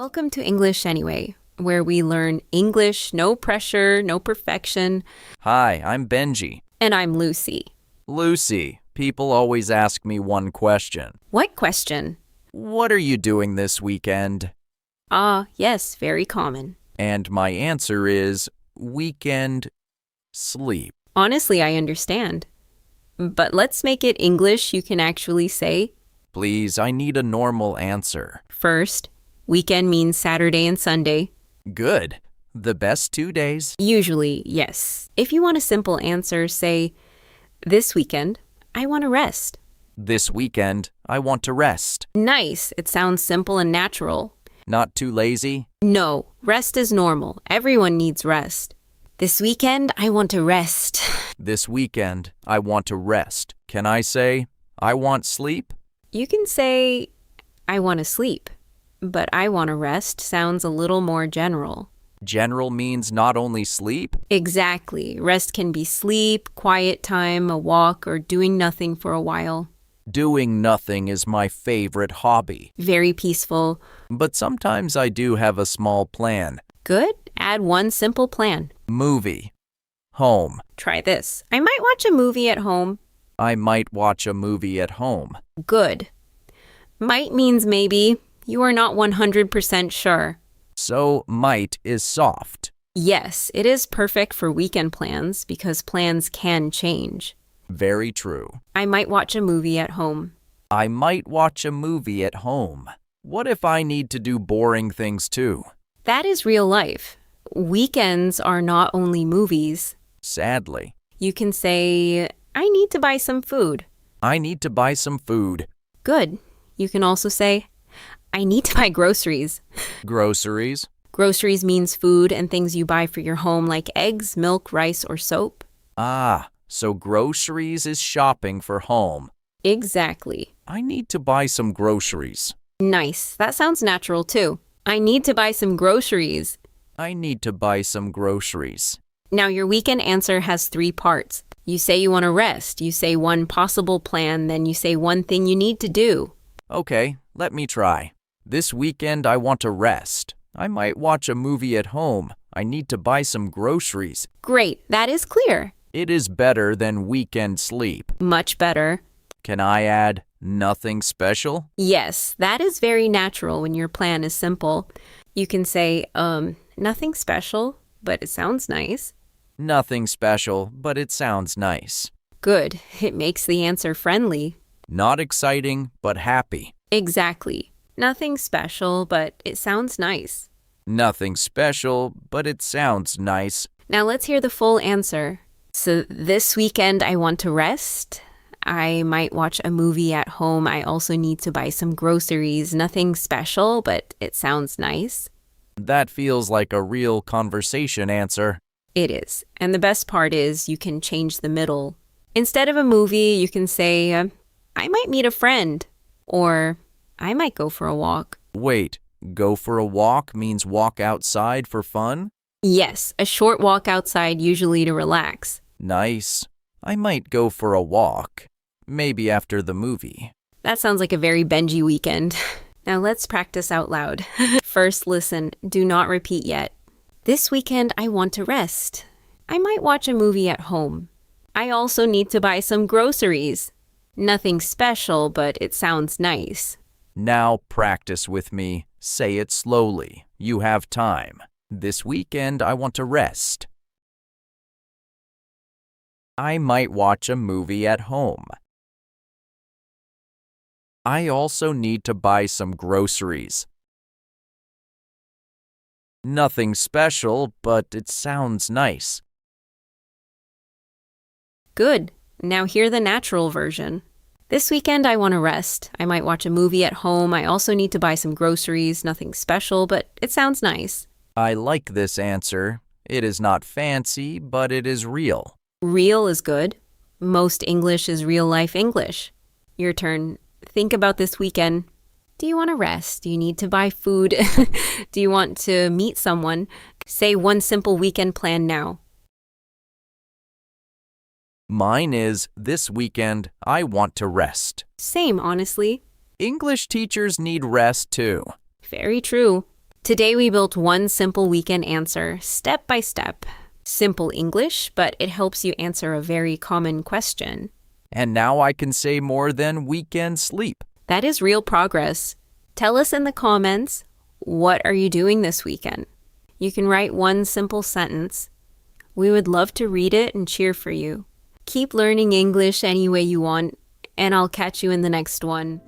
Welcome to English Anyway, where we learn English, no pressure, no perfection. Hi, I'm Benji. And I'm Lucy. Lucy, people always ask me one question. What question? What are you doing this weekend? Yes, very common. And my answer is weekend sleep. Honestly, I understand. But let's make it English you can actually say. Please, I need a normal answer. First, weekend means Saturday and Sunday. Good. The best 2 days? Usually, yes. If you want a simple answer, say, this weekend, I want to rest. This weekend, I want to rest. Nice. It sounds simple and natural. Not too lazy? No, rest is normal. Everyone needs rest. This weekend, I want to rest. This weekend, I want to rest. Can I say, I want sleep? You can say, I want to sleep. But I want to rest sounds a little more general. General means not only sleep? Exactly. Rest can be sleep, quiet time, a walk, or doing nothing for a while. Doing nothing is my favorite hobby. Very peaceful. But sometimes I do have a small plan. Good. Add one simple plan. Movie. Home. Try this. I might watch a movie at home. I might watch a movie at home. Good. Might means maybe. You are not 100% sure. So, might is soft. Yes, it is perfect for weekend plans because plans can change. Very true. I might watch a movie at home. I might watch a movie at home. What if I need to do boring things too? That is real life. Weekends are not only movies. Sadly. You can say, I need to buy some food. I need to buy some food. Good. You can also say, I need to buy groceries. Groceries. Groceries means food and things you buy for your home like eggs, milk, rice, or soap. So groceries is shopping for home. Exactly. I need to buy some groceries. Nice. That sounds natural too. I need to buy some groceries. I need to buy some groceries. Now your weekend answer has 3 parts. You say you want to rest. You say one possible plan. Then you say one thing you need to do. Okay, let me try. This weekend I want to rest. I might watch a movie at home. I need to buy some groceries. Great. That is clear. It is better than weekend sleep. Much better. Can I add nothing special? Yes, that is very natural when your plan is simple. You can say, nothing special, but it sounds nice. Nothing special, but it sounds nice. Good. It makes the answer friendly. Not exciting, but happy. Exactly. Nothing special, but it sounds nice. Nothing special, but it sounds nice. Now let's hear the full answer. So this weekend I want to rest. I might watch a movie at home. I also need to buy some groceries. Nothing special, but it sounds nice. That feels like a real conversation answer. It is. And the best part is you can change the middle. Instead of a movie, you can say, I might meet a friend. Or I might go for a walk. Wait, go for a walk means walk outside for fun? Yes, a short walk outside usually to relax. Nice. I might go for a walk. Maybe after the movie. That sounds like a very Benji weekend. Now let's practice out loud. First, listen. Do not repeat yet. This weekend, I want to rest. I might watch a movie at home. I also need to buy some groceries. Nothing special, but it sounds nice. Now practice with me. Say it slowly. You have time. This weekend, I want to rest. I might watch a movie at home. I also need to buy some groceries. Nothing special, but it sounds nice. Good. Now hear the natural version. This weekend, I want to rest. I might watch a movie at home. I also need to buy some groceries. Nothing special, but it sounds nice. I like this answer. It is not fancy, but it is real. Real is good. Most English is real-life English. Your turn. Think about this weekend. Do you want to rest? Do you need to buy food? Do you want to meet someone? Say one simple weekend plan now. Mine is, this weekend, I want to rest. Same, honestly. English teachers need rest too. Very true. Today we built one simple weekend answer, step by step. Simple English, but it helps you answer a very common question. And now I can say more than weekend sleep. That is real progress. Tell us in the comments, what are you doing this weekend? You can write one simple sentence. We would love to read it and cheer for you. Keep learning English any way you want, and I'll catch you in the next one.